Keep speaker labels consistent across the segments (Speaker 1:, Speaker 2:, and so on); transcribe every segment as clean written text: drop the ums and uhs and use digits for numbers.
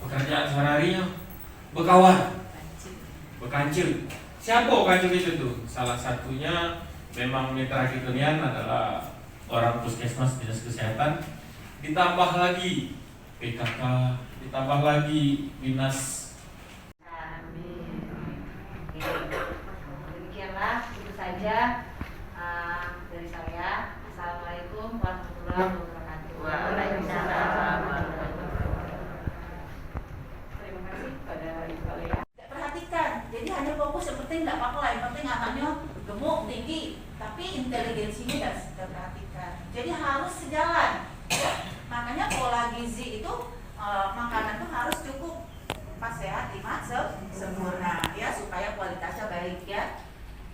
Speaker 1: pekerjaan sehari-harinya berkawan, bekancil. Siapa bekancil itu tuh? Salah satunya memang mitra kekinian adalah orang puskesmas dinas kesehatan, ditambah lagi PKK, ditambah lagi dinas.
Speaker 2: Amin. Demikianlah itu saja dari saya. Assalamualaikum warahmatullahi wabarakatuh.
Speaker 3: Waalaikumsalam.
Speaker 2: Terima kasih pada Ibu Alia. Perhatikan, jadi hanya fokus yang penting nggak apa-apa lah, yang penting anaknya gemuk, tinggi, tapi inteligensinya harus diperhatikan. Jadi harus sejalan. Ya. Makanya pola gizi itu makanan itu harus cukup pas, sehat, 5 sempurna ya, supaya kualitasnya baik ya.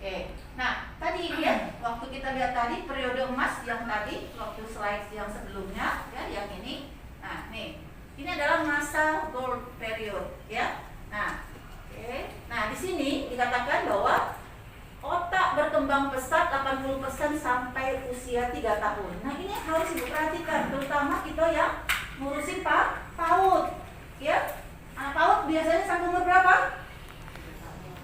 Speaker 2: Oke. Nah, tadi ya waktu kita lihat tadi periode emas yang tadi waktu slide yang sebelumnya ya, yang ini. Nah, nih. Ini adalah masa gold period ya. Nah, oke. Nah, di sini dikatakan bahwa otak berkembang pesat 80% sampai usia 3 tahun. Nah, ini harus diperhatikan, terutama kita yang ngurusin PAUD ya. Anak PAUD biasanya sampai umur berapa?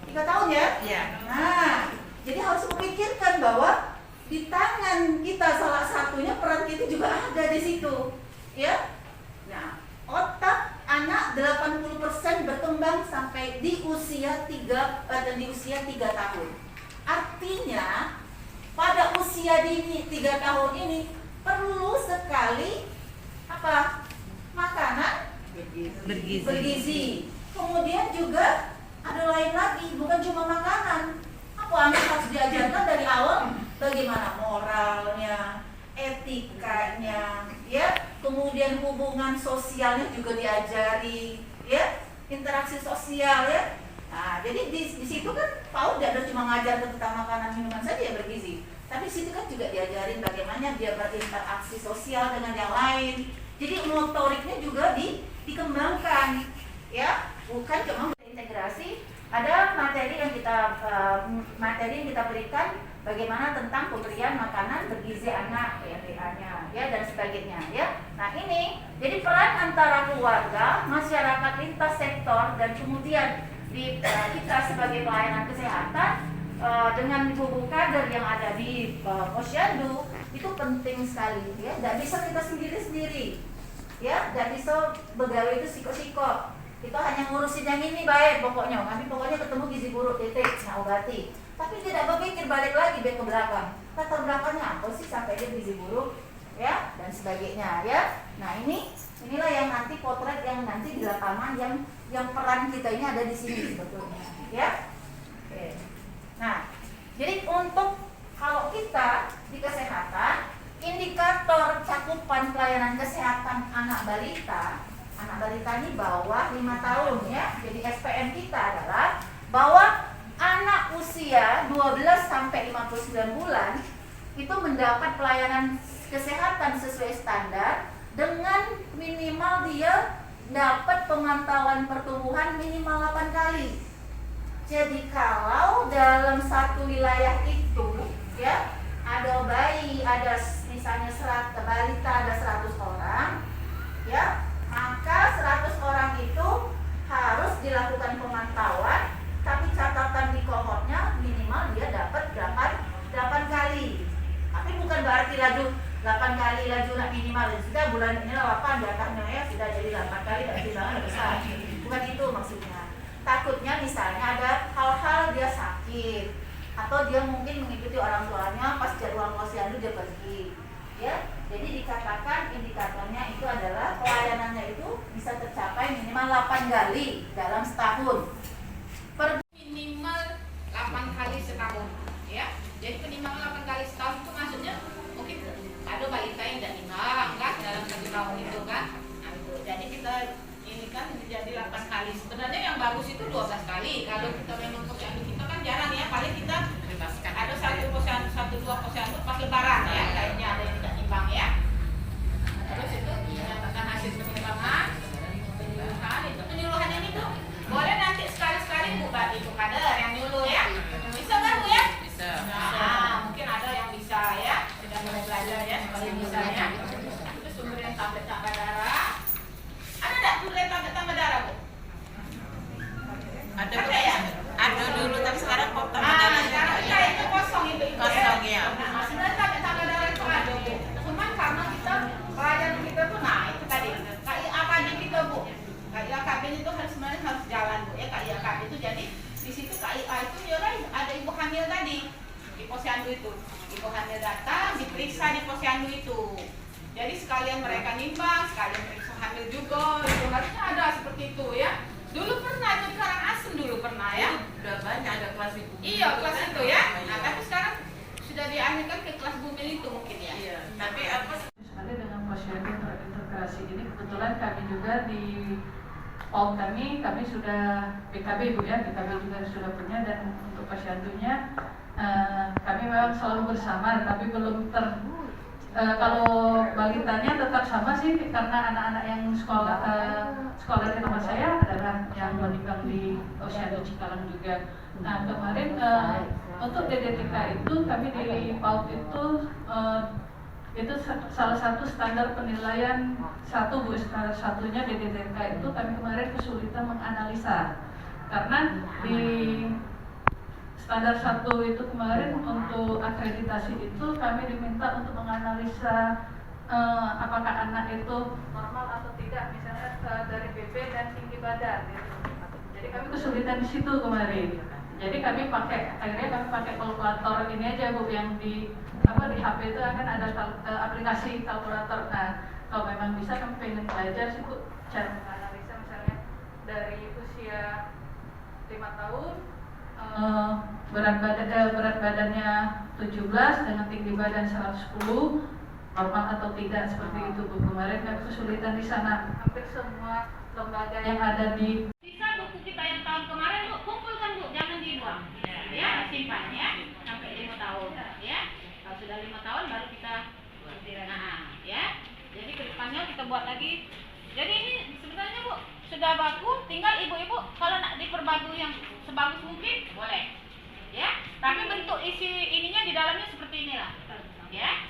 Speaker 2: 3 tahun ya?
Speaker 3: Iya.
Speaker 2: Nah, jadi harus memikirkan bahwa di tangan kita salah satunya peran kita juga ada di situ, ya. Nah, otak anak 80% berkembang sampai di usia 3 tahun. Artinya pada usia dini 3 tahun ini perlu sekali apa? Makanan bergizi. Kemudian juga ada lain lagi, bukan cuma makanan. Apa anak harus diajarkan dari awal bagaimana moralnya, etikanya, ya. Kemudian hubungan sosialnya juga diajari, ya. Interaksi sosial ya. Nah, jadi di situ kan PAUD tidak cuma ngajar tentang makanan minuman saja yang bergizi, tapi di situ kan juga diajarin bagaimana dia berinteraksi sosial dengan yang lain. Jadi motoriknya juga dikembangkan, ya. Bukan cuma integrasi. Ada materi yang kita berikan bagaimana tentang pemberian makanan bergizi anak, PMBA-nya, ya, dan sebagainya, ya. Nah, ini jadi peran antara keluarga, masyarakat lintas sektor, dan kemudian kita sebagai pelayanan kesehatan dengan guru kader yang ada di Posyandu itu penting sekali, ya. Tidak bisa kita sendiri-sendiri, ya. Tidak bisa begawe itu siko-siko. Kita hanya ngurusin yang ini baik pokoknya, kami pokoknya ketemu gizi buruk titik, nah obati. Tapi tidak berpikir balik lagi ke belakang. Latar belakangnya apa sih sampai dia gizi buruk, ya, dan sebagainya, ya. Nah, inilah yang nanti potret yang nanti di lapangan yang peran kita ini ada di sini sebetulnya, ya. Oke. Nah, jadi untuk kalau kita di kesehatan, indikator cakupan pelayanan kesehatan anak balita ini bawah 5 tahun ya. Jadi SPM kita adalah bahwa anak usia 12 sampai 59 bulan itu mendapat pelayanan kesehatan sesuai standar dengan minimal dia dapat pemantauan pertumbuhan minimal 8 kali. Jadi kalau dalam satu wilayah itu ya ada bayi, ada misalnya balita ada 100 orang ya, maka 100 orang itu harus dilakukan pemantauan, tapi catatan di kohortnya minimal dia dapat 8 kali. Tapi bukan berarti 8 kali laju minimal, sudah bulan ini 8 datangnya ya sudah jadi 8 kali berarti banget besar. Bukan itu maksudnya. Takutnya misalnya ada hal-hal dia sakit atau dia mungkin mengikuti orang tuanya pas jadwal posyandu dia pergi, ya. Jadi dikatakan indikatornya itu adalah pelayanannya itu bisa tercapai minimal 8 kali dalam setahun.
Speaker 3: Minimal 8 kali setahun, ya. Jadi minimal 8 kali setahun itu maksudnya mungkin ada balita yang tidak hilang kan dalam 1 tahun itu kan. Nah, itu. Jadi kita ini kan menjadi 8 kali. Sebenarnya yang bagus itu 12 kali. Kalau kita memang posyandu kita kan jarang ya, paling kita bebaskan. Ada 1 posyandu, 1-2 posyandu pas lebaran ya, kayaknya ada yang tidak imbang ya. Terus itu dinyatakan hasil penimbangan, penyuluhan ini tuh boleh nanti sekali-sekali buka itu kader yang nyuluh ya. Bisa kan Bu ya? Bisa. Nah, mungkin ada yang bisa ya, sudah mulai belajar ya seperti misalnya. Itu sumber yang tablet darah. Ada enggak itu. Ibu hamil datang, diperiksa di posyandu itu. Jadi sekalian mereka nimbang, sekalian periksa hamil juga. Itu harusnya ada seperti itu ya. Dulu pernah itu di Karangasem dulu pernah ya.
Speaker 4: Udah banyak ada kelas ibu.
Speaker 3: Iya kelas itu ya. Nah tapi sekarang sudah dialihkan ke kelas bumil itu mungkin ya.
Speaker 4: Iya. Tapi apa
Speaker 5: Sekali dengan posyandu terintegrasi ini kebetulan kami juga di PAUD kami sudah PKB Bu ya, PKB juga sudah punya, dan untuk posyandunya kami memang selalu bersama, tapi belum kalau balitanya tetap sama sih, karena anak-anak yang sekolah di tempat saya adalah yang meninggal di posyandu Cikalang juga. Nah kemarin untuk DDTK itu kami di PAUD itu salah satu standar penilaian Bu, standar satunya DDTK itu kami kemarin kesulitan menganalisa, karena di standar 1 itu kemarin untuk akreditasi itu kami diminta untuk menganalisa apakah anak itu normal atau tidak, misalnya dari BB dan tinggi badan gitu. Jadi kami kesulitan di situ kemarin. Jadi akhirnya kami pakai kalkulator ini aja Bu, yang di HP itu akan ada aplikasi kalkulator. Nah, kalau memang bisa kami pengen belajar sih Bu, cara menganalisa misalnya dari usia 5 tahun, berat badannya 17 dengan tinggi badan 110, normal atau tidak, seperti itu Bu. Kemarin kami kesulitan di sana. Hampir semua lembaga yang ada di
Speaker 3: Sisa buku kita yang tahun kemarin Bu, kumpulkan Bu, jangan dibuang. Ya, simpan ya sampai 5 tahun ya. Kalau sudah 5 tahun baru kita ya. Jadi kedepannya kita buat lagi. Jadi ini sebenarnya Bu sudah baku, tinggal ibu-ibu kalau nak diperbarui yang sebagus mungkin boleh. Ya, tapi bentuk isi ininya di dalamnya seperti inilah. Ya.